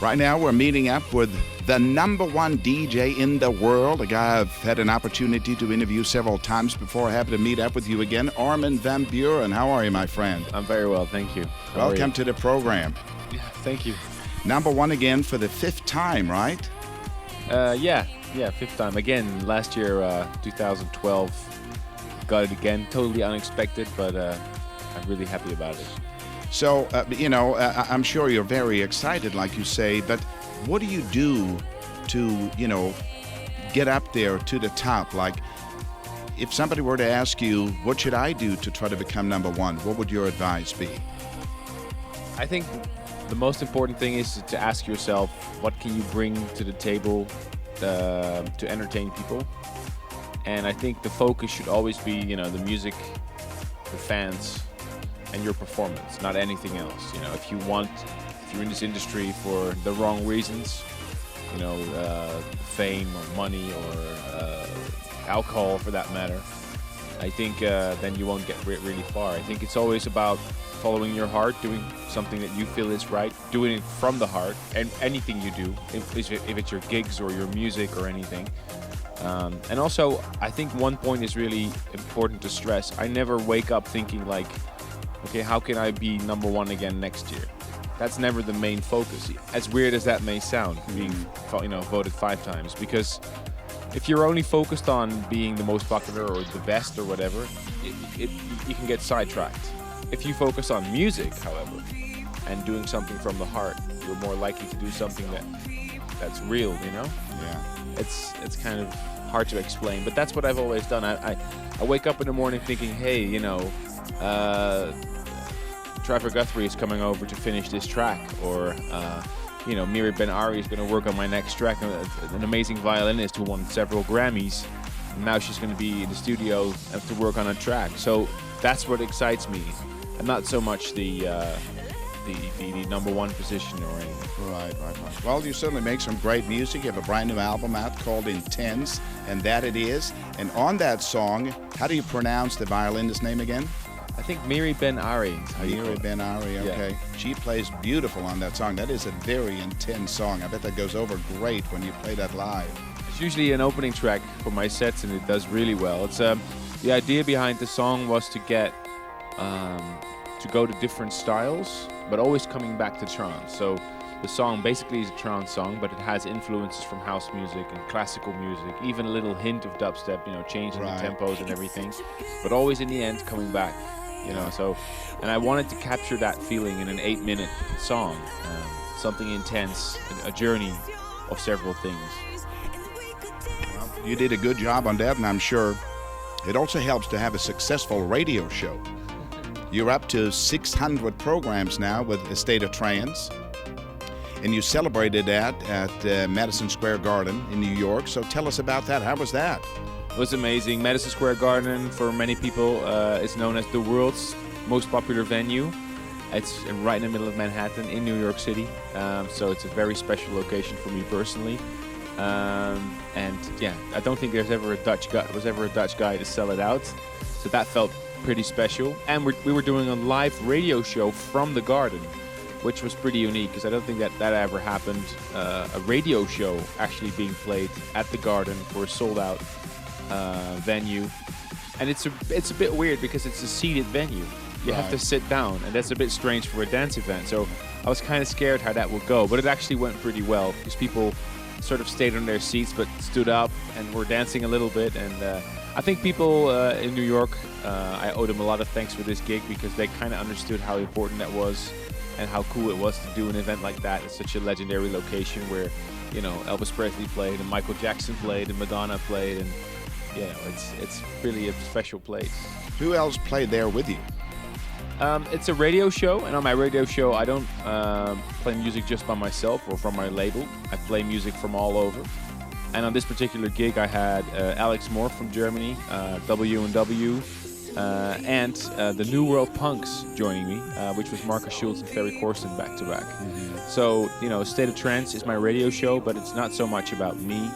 Right now, we're meeting up with the #1 DJ in the world, a guy I've had an opportunity to interview several times before. Happy to meet up with you again, Armin van Buuren. How are you, my friend? I'm very well, thank you. Welcome to the program. Yeah, thank you. #1 again for the 5th time, right? Yeah, 5th time. Again, last year, 2012, got it again. Totally unexpected, but I'm really happy about it. So, I'm sure you're very excited, like you say, but what do you do to, get up there to the top? Like, if somebody were to ask you, what should I do to try to become #1, what would your advice be? I think the most important thing is to ask yourself, what can you bring to the table to entertain people? And I think the focus should always be, the music, the fans, and your performance, not anything else. If you're in this industry for the wrong reasons, fame or money or alcohol for that matter, I think then you won't get really far. I think it's always about following your heart, doing something that you feel is right, doing it from the heart, and anything you do, if it's your gigs or your music or anything. And also, I think one point is really important to stress. I never wake up thinking like, okay, how can I be #1 again next year? That's never the main focus. As weird as that may sound, being voted 5 times, because if you're only focused on being the most popular or the best or whatever, you can get sidetracked. If you focus on music, however, and doing something from the heart, you're more likely to do something that's real. Yeah. It's kind of hard to explain, but that's what I've always done. I wake up in the morning thinking, hey, Trevor Guthrie is coming over to finish this track, or Miri Ben Ari is going to work on my next track. An amazing violinist who won several Grammys, and now she's going to be in the studio to work on a track. So that's what excites me, and not so much the #1 position or anything. Right. Well, you certainly make some great music. You have a brand new album out called Intense, and that it is. And on that song, how do you pronounce the violinist's name again? I think Miri Ben Ari. Miri Ben Ari, okay. Yeah. She plays beautiful on that song. That is a very intense song. I bet that goes over great when you play that live. It's usually an opening track for my sets, and it does really well. It's the idea behind the song was to get to go to different styles, but always coming back to trance. So the song basically is a trance song, but it has influences from house music and classical music, even a little hint of dubstep, changing the tempos and everything, but always in the end coming back. So, and I wanted to capture that feeling in an 8-minute song, something intense, a journey of several things. Well, you did a good job on that, and I'm sure it also helps to have a successful radio show. You're up to 600 programs now with A State of Trance, and you celebrated that at Madison Square Garden in New York. So tell us about that. How was that? It was amazing. Madison Square Garden, for many people, is known as the world's most popular venue. It's right in the middle of Manhattan in New York City. So it's a very special location for me personally. And yeah, I don't think there was ever a Dutch guy to sell it out. So that felt pretty special. And we were doing a live radio show from the garden, which was pretty unique, because I don't think that ever happened. A radio show actually being played at the garden for a sold-out venue, and it's a bit weird because it's a seated venue. You have to sit down, and that's a bit strange for a dance event. So I was kind of scared how that would go, but it actually went pretty well, because people sort of stayed on their seats but stood up and were dancing a little bit. And I think people in New York, I owe them a lot of thanks for this gig, because they kind of understood how important that was and how cool it was to do an event like that. It's such a legendary location where Elvis Presley played and Michael Jackson played and Madonna played, and it's really a special place. Who else played there with you? It's a radio show, and on my radio show I don't play music just by myself or from my label. I play music from all over. And on this particular gig I had Alex Moore from Germany, W&W, and the New World Punks joining me, which was Marcus Schultz and Ferry Corsten back to back. Mm-hmm. So, State of Trance is my radio show, but it's not so much about me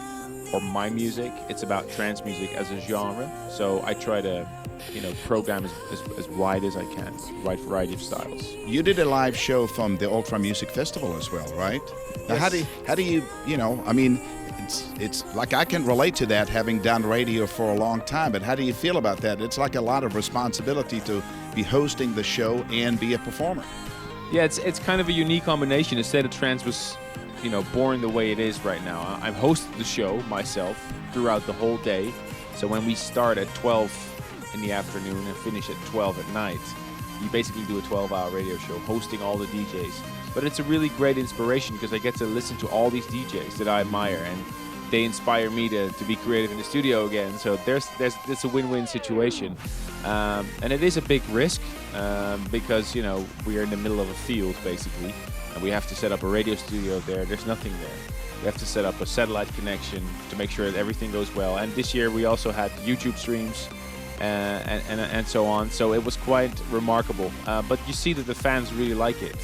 or my music. It's about trance music as a genre. So I try to program as wide as I can, wide variety of styles. You did a live show from the Ultra Music Festival as well, right? Now, Yes. how do you, I mean, it's like I can relate to that having done radio for a long time, but how do you feel about that? It's like a lot of responsibility to be hosting the show and be a performer. Yeah, it's kind of a unique combination. Instead of Trance was, born the way it is right now. I've hosted the show myself throughout the whole day. So when we start at 12 in the afternoon and finish at 12 at night, you basically do a 12-hour radio show hosting all the DJs. But it's a really great inspiration because I get to listen to all these DJs that I admire, and they inspire me to be creative in the studio again. So it's a win-win situation. And it is a big risk because, we are in the middle of a field, basically, and we have to set up a radio studio there. There's nothing there. We have to set up a satellite connection to make sure that everything goes well. And this year we also had YouTube streams and so on. So it was quite remarkable. But you see that the fans really like it.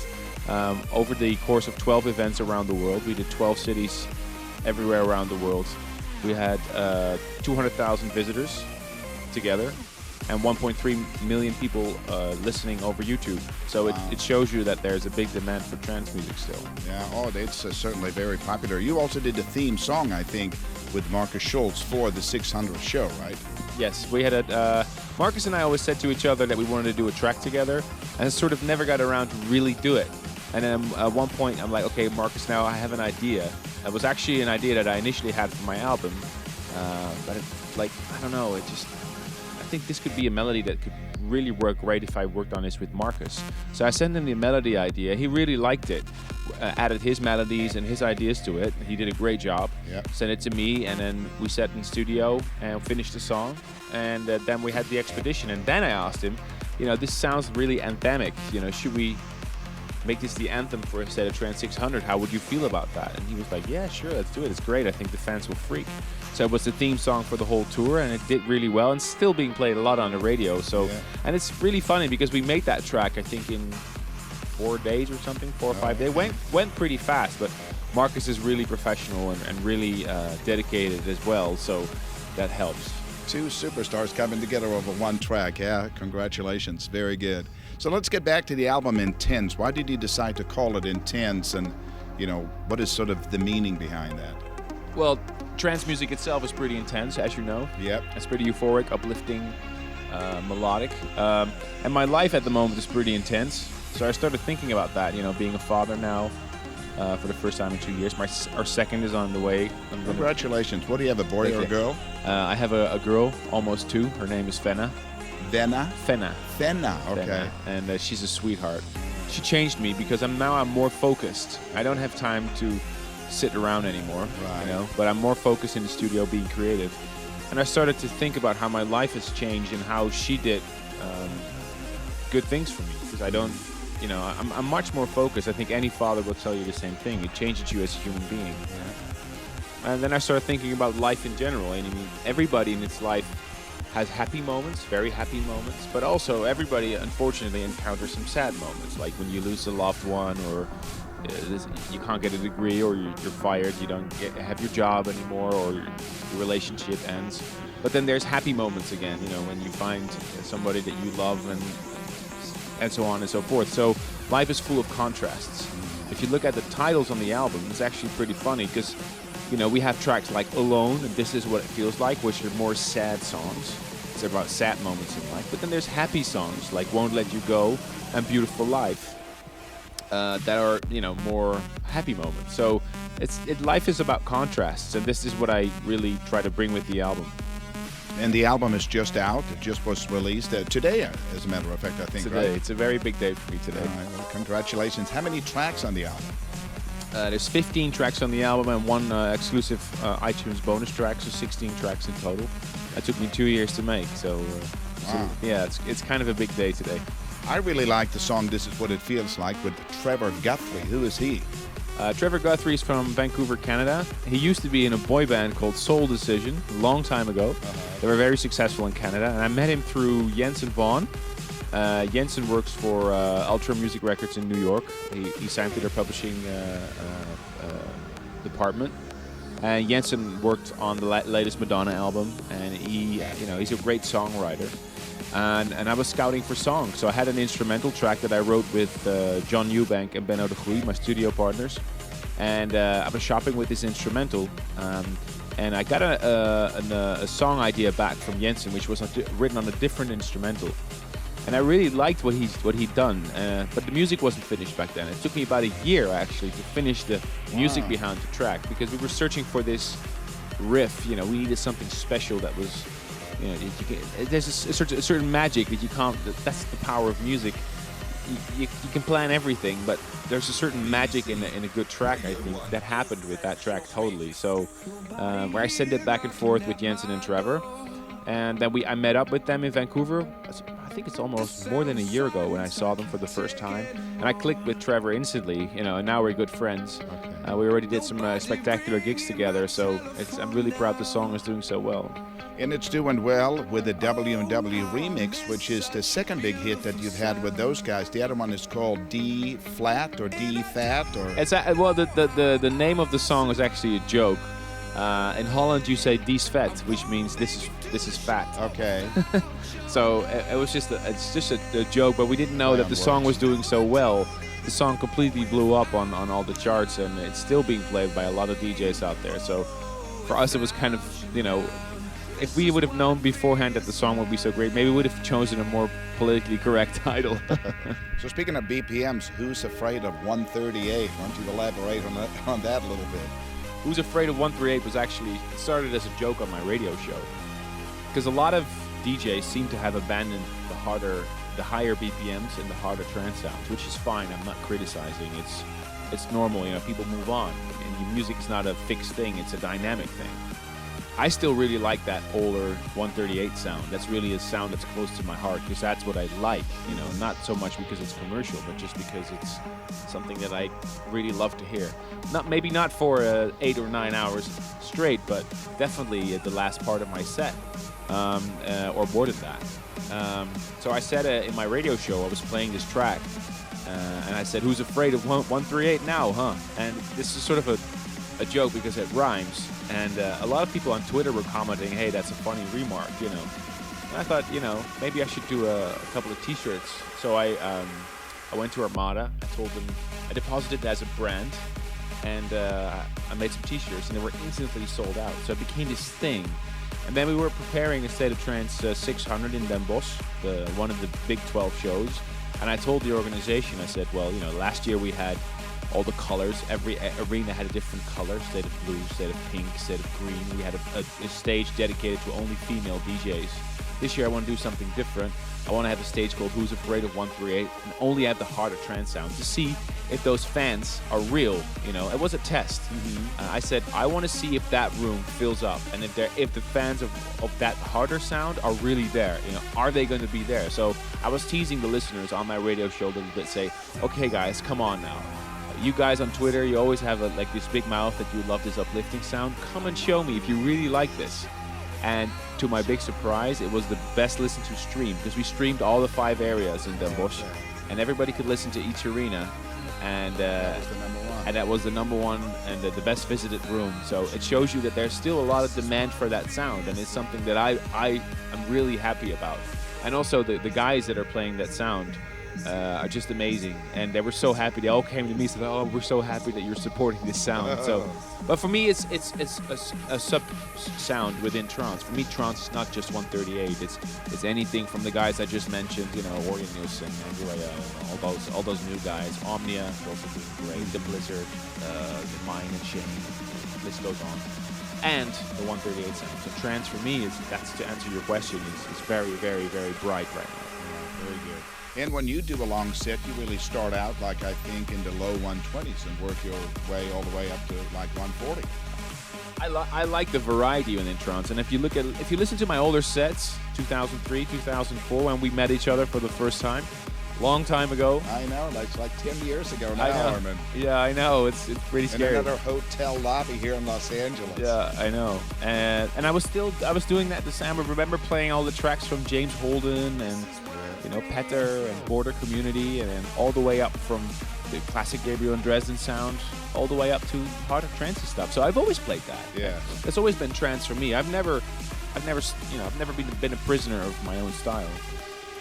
Over the course of 12 events around the world, we did 12 cities everywhere around the world. We had 200,000 visitors together and 1.3 million people listening over YouTube. So it shows you that there's a big demand for trance music still. Yeah, it's certainly very popular. You also did a theme song, I think, with Marcus Schultz for the 600 show, right? Yes, we had Marcus and I always said to each other that we wanted to do a track together, and sort of never got around to really do it. And then at one point, I'm like, okay, Marcus, now I have an idea. It was actually an idea that I initially had for my album, but I don't know, I think this could be a melody that could really work great if I worked on this with Marcus. So I sent him the melody idea. He really liked it, added his melodies and his ideas to it. He did a great job. Yep. Sent it to me, and then we sat in studio and finished the song. And then we had the expedition. And then I asked him, this sounds really anthemic. Should we make this the anthem for a set of Trance 600? How would you feel about that? And he was like, yeah, sure, let's do it. It's great. I think the fans will freak. So it was the theme song for the whole tour, and it did really well, and still being played a lot on the radio. So, and it's really funny because we made that track, I think, in 4 days or something, 4 or 5 days. Went pretty fast, but Marcus is really professional and really dedicated as well, so that helps. Two superstars coming together over one track. Yeah, congratulations. Very good. So let's get back to the album Intense. Why did you decide to call it Intense, and what is sort of the meaning behind that? Well, trance music itself is pretty intense, as you know. Yep. It's pretty euphoric, uplifting, melodic. And my life at the moment is pretty intense. So I started thinking about that, being a father now for the first time in 2 years. Our second is on the way. Congratulations. What do you have, a boy or a girl? I have a girl, almost 2. Her name is Fenna. Fenna, okay. Fenna. And she's a sweetheart. She changed me because I'm more focused. I don't have time to sit around anymore, right. But I'm more focused in the studio being creative. And I started to think about how my life has changed and how she did good things for me, because I don't, I'm much more focused. I think any father will tell you the same thing. It changes you as a human being. Yeah. And then I started thinking about life in general. And everybody in its life has happy moments, very happy moments, but also everybody, unfortunately, encounters some sad moments, like when you lose a loved one, or you can't get a degree, or you're fired, you don't have your job anymore, or your relationship ends. But then there's happy moments again, when you find somebody that you love, and so on and so forth. So life is full of contrasts. If you look at the titles on the album, it's actually pretty funny because, we have tracks like Alone and This Is What It Feels Like, which are more sad songs. It's about sad moments in life. But then there's happy songs like Won't Let You Go and Beautiful Life. That are, more happy moments. So life is about contrasts, and this is what I really try to bring with the album. And the album is just out. It just was released today, as a matter of fact, I think. Today. Right? It's a very big day for me today. Well, congratulations. How many tracks on the album? There's 15 tracks on the album and one exclusive iTunes bonus track, so 16 tracks in total. That took me 2 years to make, so yeah, it's kind of a big day today. I really like the song This Is What It Feels Like with Trevor Guthrie. Who is he? Trevor Guthrie is from Vancouver, Canada. He used to be in a boy band called Soul Decision a long time ago. They were very successful in Canada, and I met him through Jensen Vaughn. Jensen works for Ultra Music Records in New York. He signed to their publishing department. And Jensen worked on the latest Madonna album, and he's a great songwriter. And I was scouting for songs. So I had an instrumental track that I wrote with John Eubank and Benno de Groei, my studio partners. And I was shopping with this instrumental. And I got a song idea back from Jensen, which was written on a different instrumental. And I really liked what he'd done, but the music wasn't finished back then. It took me about a year, actually, to finish the music behind the track, because we were searching for this riff. You know, we needed something special that was, you know, there's a certain magic that you can't. That's the power of music. You can plan everything, but there's a certain magic in a good track, I think, that happened with that track totally. So where I sent it back and forth with Jensen and Trevor, and then I met up with them in Vancouver. I think it's almost more than a year ago when I saw them for the first time, and I clicked with Trevor instantly, you know, and now we're good friends. Okay. We already did some spectacular gigs together, so I'm really proud the song is doing so well. And it's doing well with the W&W remix, which is the second big hit that you've had with those guys. The other one is called D Flat or D Fat, or It's well, the name of the song is actually a joke. In Holland, you say "dies vet," which means this is fat. okay. So it was just a joke, but we didn't know that the song was doing so well. The song completely blew up on all the charts, and it's still being played by a lot of DJs out there. So for us, it was kind of, you know, if we would have known beforehand that the song would be so great, maybe we would have chosen a more politically correct title. So speaking of BPMs, who's afraid of 138? Why don't you elaborate on that a little bit? Who's Afraid of 138 was actually started as a joke on my radio show, because a lot of DJs seem to have abandoned the higher BPMs and the harder trance sounds, which is fine. I'm not criticizing. It's normal. You know, people move on, and music is not a fixed thing. It's a dynamic thing. I still really like that older 138 sound. That's really a sound that's close to my heart, because that's what I like. You know, not so much because it's commercial, but just because it's something that I really love to hear. Maybe not for 8 or 9 hours straight, but definitely at the last part of my set, or more than that. So I said in my radio show, I was playing this track, and I said, "Who's afraid of 138 now, huh?" And this is sort of a joke because it rhymes. And a lot of people on Twitter were commenting, "Hey, that's a funny remark," you know. And I thought, you know, maybe I should do a couple of T-shirts. So I went to Armada. I told them I deposited it as a brand, and I made some T-shirts, and they were instantly sold out. So it became this thing. And then we were preparing a State of Trance 600 in Den Bosch, one of the Big 12 shows. And I told the organization, I said, well, you know, last year we had all the colors. Every arena had a different color: state of blue, state of pink, state of green. We had a stage dedicated to only female DJs. This year I want to do something different. I want to have a stage called Who's Afraid of 138 and only have the harder trance sound to see if those fans are real. You know, it was a test. I said I want to see if that room fills up, and if the fans of that harder sound are really there. You know, are they going to be there? So I was teasing the listeners on my radio show a little bit, say, okay guys, come on now. You guys on Twitter, you always have like this big mouth that you love this uplifting sound. Come and show me if you really like this. And to my big surprise, it was the best listened to stream, because we streamed all the 5 areas in Den Bosch, and everybody could listen to each arena. And that was the number one and the best visited room. So it shows you that there's still a lot of demand for that sound, and it's something that I am really happy about. And also the guys that are playing that sound are just amazing, and they were so happy. They all came to me and said, "Oh, we're so happy that you're supporting this sound." So, but for me, it's a sub sound within trance. For me, trance is not just 138. It's anything from the guys I just mentioned, you know, Orionius and Andrea, all those new guys. Omnia is also doing great. The Blizzard, the Mine and Shane. The list goes on. And the 138 sound. So trance for me that's to answer your question, is very, very, very bright right now. Yeah, very good. And when you do a long set, you really start out, like I think, in the low 120s and work your way all the way up to like 140. I like the variety in trance, and if you listen to my older sets, 2003, 2004, when we met each other for the first time, long time ago. I know, that's like 10 years ago now, Armin. Yeah, I know. It's pretty scary. In another hotel lobby here in Los Angeles. Yeah, I know. And I was doing that the same. I remember playing all the tracks from James Holden and, you know, Petter and Border Community, and then all the way up from the classic Gabriel and Dresden sound, all the way up to harder trance stuff. So I've always played that. Yeah. It's always been trance for me. I've never I've never been a prisoner of my own style.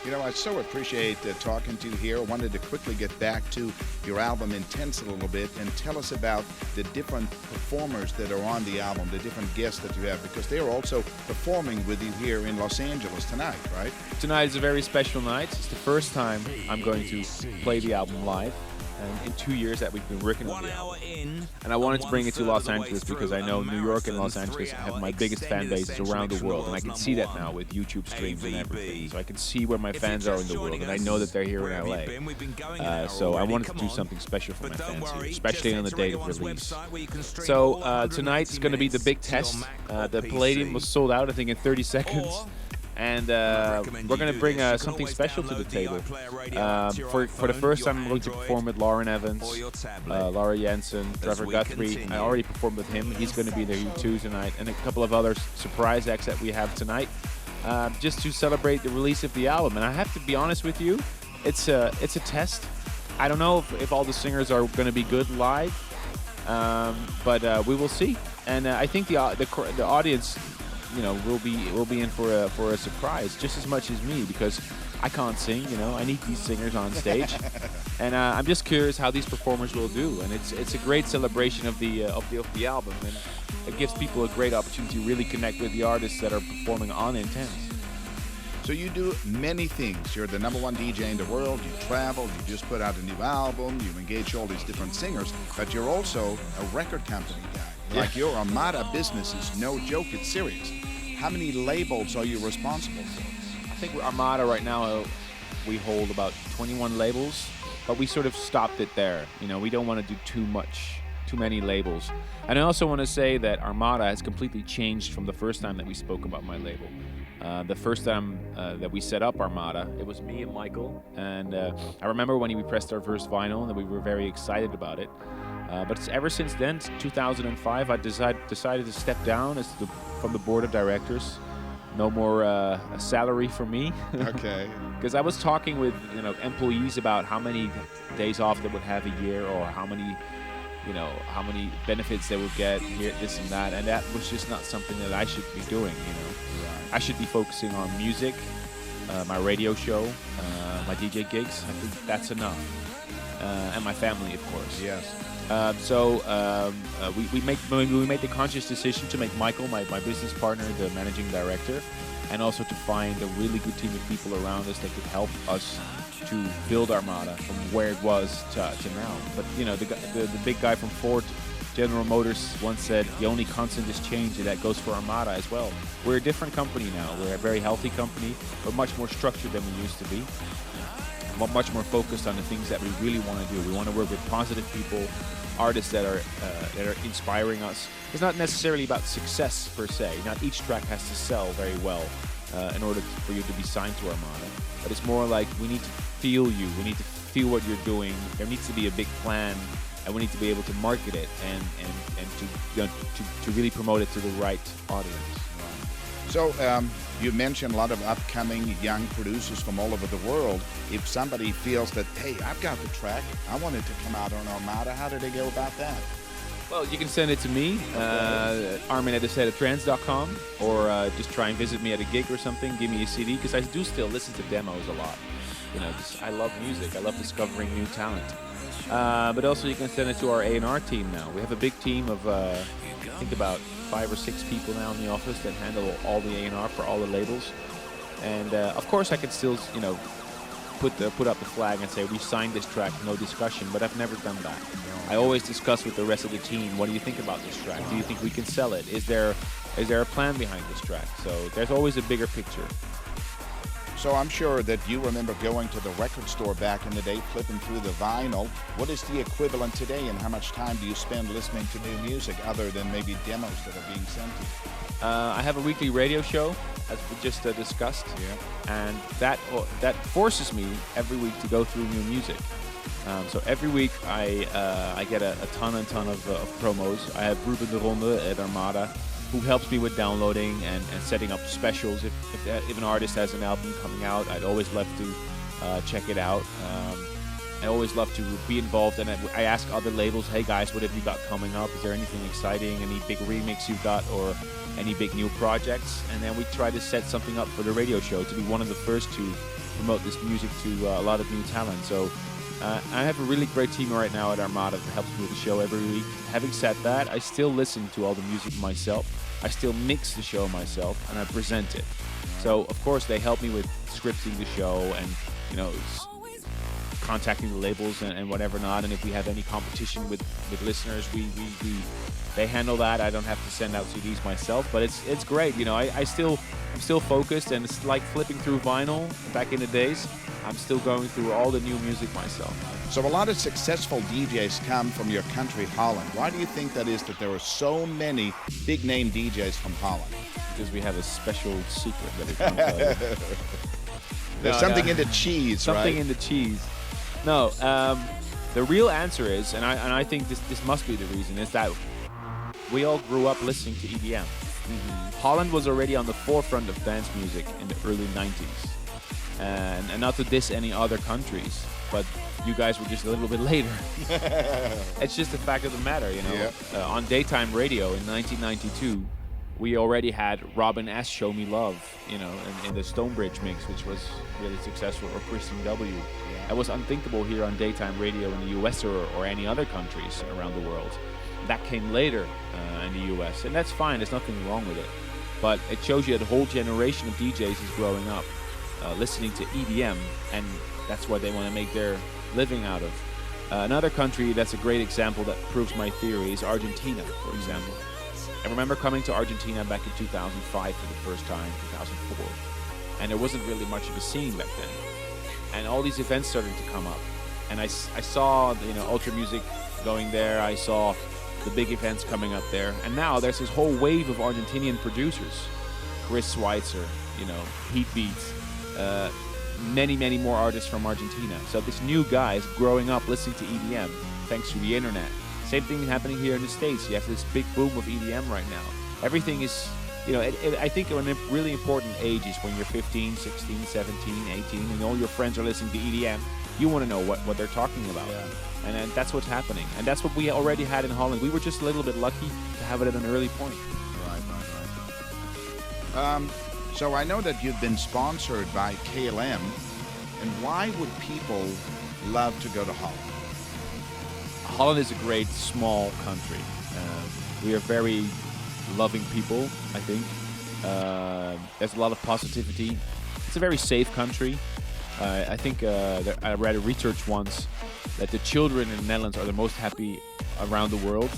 You know, I so appreciate talking to you here. I wanted to quickly get back to your album Intense a little bit and tell us about the different performers that are on the album, the different guests that you have, because they are also performing with you here in Los Angeles tonight, right? Tonight is a very special night. It's the first time I'm going to play the album live. In 2 years that we've been working on the album. And I wanted to bring it to Los Angeles because I know New York and Los Angeles have my biggest fan bases around the world, and I can see that now with YouTube streams and everything. So I can see where my fans are in the world, and I know that they're here in LA. So I wanted to do something special for my fans here, especially on the day of release. So tonight is going to be the big test. The Palladium was sold out, I think, in 30 seconds. And we're going to bring something special to the table. For the first time, I'm going to perform with Lauren Evans, Laura Jensen, Trevor Guthrie. I already performed with him. He's going to be there too tonight. And a couple of other surprise acts that we have tonight, just to celebrate the release of the album. And I have to be honest with you, it's a test. I don't know if all the singers are going to be good live, but we will see. And I think the audience, will be in for a surprise just as much as me, because I can't sing. I need these singers on stage, and I'm just curious how these performers will do. And it's a great celebration of the album, and it gives people a great opportunity to really connect with the artists that are performing on Intense. So you do many things. You're the #1 DJ in the world. You travel. You just put out a new album. You engage all these different singers, but you're also a record company guy. Like your Armada business is no joke. It's serious. How many labels are you responsible for? I think with Armada right now, we hold about 21 labels, but we sort of stopped it there. We don't want to do too many labels. And I also want to say that Armada has completely changed from the first time that we spoke about my label. The first time that we set up Armada, it was me and Michael, and I remember when we pressed our first vinyl, and we were very excited about it. But ever since then, 2005, I decided to step down from the board of directors. No more a salary for me. Okay. Because I was talking with employees about how many days off they would have a year, or how many benefits they would get here, this and that, and that was just not something that I should be doing. I should be focusing on music, my radio show, my DJ gigs. I think that's enough, and my family, of course. Yes. We made the conscious decision to make Michael, my business partner, the managing director, and also to find a really good team of people around us that could help us to build Armada from where it was to now. But the big guy from Ford, General Motors, once said, "The only constant is change," and that goes for Armada as well. We're a different company now. We're a very healthy company. We're much more structured than we used to be. Much more focused on the things that we really want to do. We want to work with positive people, artists that are inspiring us. It's not necessarily about success per se. Not each track has to sell very well in order for you to be signed to Armada. But it's more like we need to feel you. We need to feel what you're doing. There needs to be a big plan, and we need to be able to market it and to really promote it to the right audience. So you mentioned a lot of upcoming young producers from all over the world. If somebody feels that, hey, I've got the track, I want it to come out on Armada, how do they go about that? Well, you can send it to me, Armin at thesettatrance.com, or just try and visit me at a gig or something, give me a CD, because I do still listen to demos a lot. I love music. I love discovering new talent. But also you can send it to our A&R team now. We have a big team of, I think about 5 or 6 people now in the office that handle all the A&R for all the labels. And of course I can still, put up the flag and say we signed this track, no discussion. But I've never done that. I always discuss with the rest of the team. What do you think about this track? Do you think we can sell it? Is there a plan behind this track? So there's always a bigger picture. So I'm sure that you remember going to the record store back in the day, flipping through the vinyl. What is the equivalent today, and how much time do you spend listening to new music other than maybe demos that are being sent to you? I have a weekly radio show, as we just discussed, and that forces me every week to go through new music. So every week I get a ton of promos. I have Ruben de Ronde at Armada, who helps me with downloading and setting up specials. If an artist has an album coming out, I'd always love to check it out. I always love to be involved, and I ask other labels, hey guys, what have you got coming up? Is there anything exciting, any big remix you've got, or any big new projects, and then we try to set something up for the radio show to be one of the first to promote this music to a lot of new talent. So I have a really great team right now at Armada that helps me with the show every week. Having said that, I still listen to all the music myself. I still mix the show myself, and I present it. So of course they help me with scripting the show and, you know, contacting the labels and whatever not. And if we have any competition with listeners, they handle that. I don't have to send out CDs myself, but it's great. You know, I'm still focused, and it's like flipping through vinyl back in the days. I'm still going through all the new music myself. So a lot of successful DJs come from your country, Holland. Why do you think that is, that there are so many big-name DJs from Holland? Because we have a special secret that we can't tell you. There's something in the cheese, something right? in the cheese. No, the real answer is, and I think this must be the reason, is that we all grew up listening to EDM. Holland was already on the forefront of dance music in the early 90s. And not to diss any other countries, but you guys were just a little bit later. It's just the fact of the matter, you know. Yeah. On daytime radio in 1992, we already had Robin S. Show Me Love, you know, in the Stonebridge mix, which was really successful, or Christine W. Yeah. That was unthinkable here on daytime radio in the US or any other countries around the world. That came later in the US, and that's fine, there's nothing wrong with it. But it shows you that a whole generation of DJs is growing up listening to EDM, and that's what they want to make their living out of. Another country that's a great example that proves my theory is Argentina, for example. I remember coming to Argentina back in 2005 for the first time, 2004, and there wasn't really much of a scene back then. And all these events started to come up, and I saw, you know, Ultra Music going there. I saw the big events coming up there, and now there's this whole wave of Argentinian producers. Chris Schweitzer, you know, Heat Beats, many more artists from Argentina. So this new guy is growing up listening to EDM thanks to the internet. Same thing happening here in the States. You have this big boom of EDM right now. Everything is, you know, I think a really important age is when you're 15, 16, 17, 18, and all your friends are listening to EDM. You want to know what they're talking about. Yeah. And that's what's happening. And that's what we already had in Holland. We were just a little bit lucky to have it at an early point. Right. So I know that you've been sponsored by KLM, and why would people love to go to Holland? Holland is a great small country. We are very loving people, I think. There's a lot of positivity. It's a very safe country. I think I read a research once that the children in the Netherlands are the most happy around the world.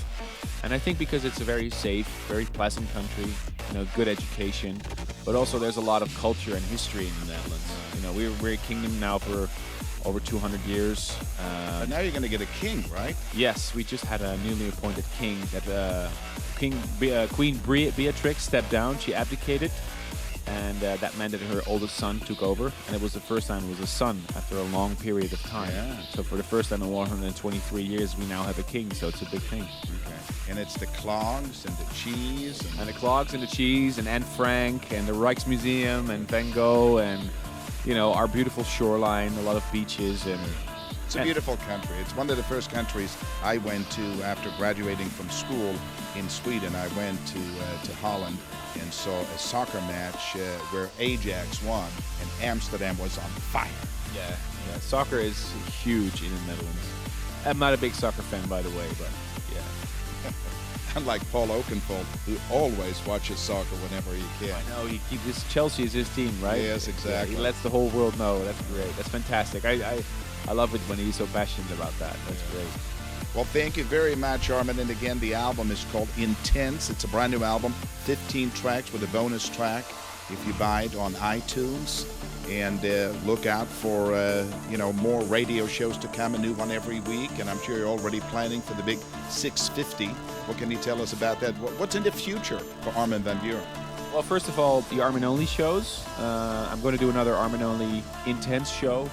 And I think because it's a very safe, very pleasant country, you know, good education, but also there's a lot of culture and history in the Netherlands. You know, we're a kingdom now for over 200 years. But now you're going to get a king, right? Yes, we just had a newly appointed king. That Queen Beatrix stepped down. She abdicated, and that meant that her oldest son took over. And it was the first time it was a son after a long period of time. Yeah. So for the first time in 123 years, we now have a king. So it's a big thing. Okay. And it's the clogs and the cheese. And the clogs and the cheese and Anne Frank and the Rijksmuseum and Van Gogh and, you know, our beautiful shoreline, a lot of beaches. And it's a beautiful country. It's one of the first countries I went to after graduating from school in Sweden. I went to Holland and saw a soccer match where Ajax won and Amsterdam was on fire. Yeah. Soccer is huge in the Netherlands. I'm not a big soccer fan, by the way, but yeah. Unlike Paul Oakenfold, who always watches soccer whenever he can. I know, he keeps this. Chelsea is his team, right? Yes, exactly. Yeah, he lets the whole world know. That's great. That's fantastic. I love it when he's so passionate about that. That's great. Well, thank you very much, Armin. And again, the album is called Intense. It's a brand new album, 15 tracks with a bonus track if you buy it on iTunes. And look out for more radio shows to come, a new one every week. And I'm sure you're already planning for the big 650. What can you tell us about that? What's in the future for Armin van Buuren? Well, first of all, the Armin Only shows. I'm going to do another Armin Only Intense show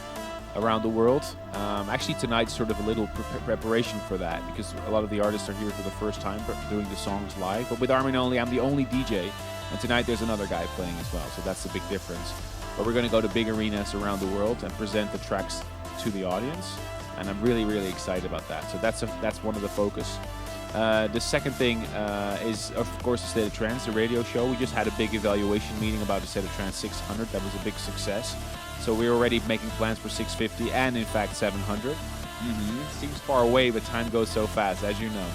around the world. Actually, tonight's sort of a little preparation for that because a lot of the artists are here for the first time doing the songs live. But with Armin Only, I'm the only DJ. And tonight there's another guy playing as well. So that's the big difference. But we're going to go to big arenas around the world and present the tracks to the audience. And I'm really, really excited about that. So that's one of the focus. The second thing is, of course, the State of Trance, the radio show. We just had a big evaluation meeting about the State of Trance 600. That was a big success. So we're already making plans for 650 and, in fact, 700. Seems far away, but time goes so fast, as you know.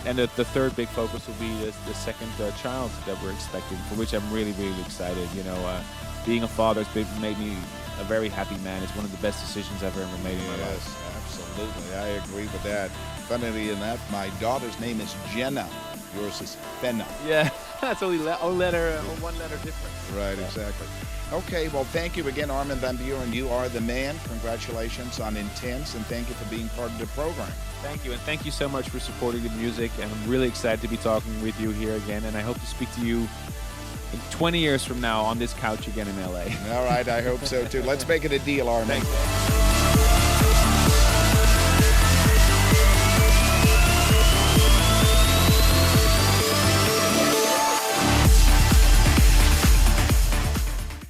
And the third big focus will be the second child that we're expecting, for which I'm really, really excited. You know, being a father has made me a very happy man. It's one of the best decisions I've ever made in my life. Yes, absolutely. I agree with that. Funnily enough, my daughter's name is Jenna. Yours is Fenna. Yeah, that's only one letter difference. Right, Yeah. exactly. Okay, well, thank you again, Armin van Buuren. You are the man. Congratulations on Intense, and thank you for being part of the program. Thank you, and thank you so much for supporting the music. And I'm really excited to be talking with you here again. And I hope to speak to you in 20 years from now on this couch again in LA. All right, I hope so too. Let's make it a deal, Armin. Thanks.